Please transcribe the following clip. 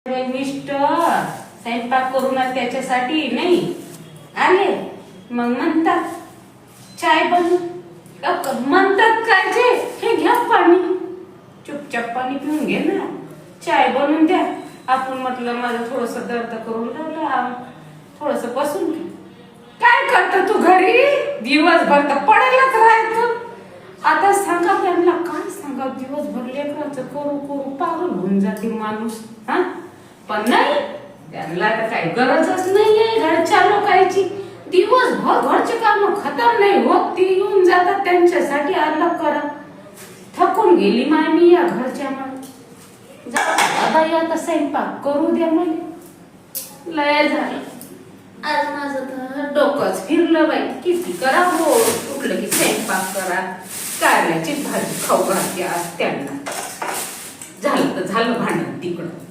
mister स्वयंपाक करूनच त्याच्यासाठी नाही आले मग म्हणतात चाय बनव म्हणतात काय जे हे घ्या पाणी चुपचाप पाणी पिऊन घे ना चाय बनवून द्या आपण म्हटलं माझं थोडस दर्द करून लावलं थोडस बसून घे काय करत तू घरी दिवसभर तर पडेलच राहायचं आता सांगा त्यांना काय सांगा दिवसभर लेकराचं करू करू पागल होऊन जाते माणूस हा पण नाही त्यांना तर काही गरजच नाहीये घरच्या लोकांची दिवसभर घरचे काम खतम नाही होत ती येऊन जातात त्यांच्यासाठी अलग करा थकून गेली माय मी या घरच्या मागे दादा आता स्वयंपाक करू द्या मला लय झालं आज माझं तर डोकंच फिरलं बाई किती करा हो उठलं की स्वयंपाक करा कारल्याची भाजी खाऊ घालते आज त्यांना झालं तर झालं भांडण तिकडं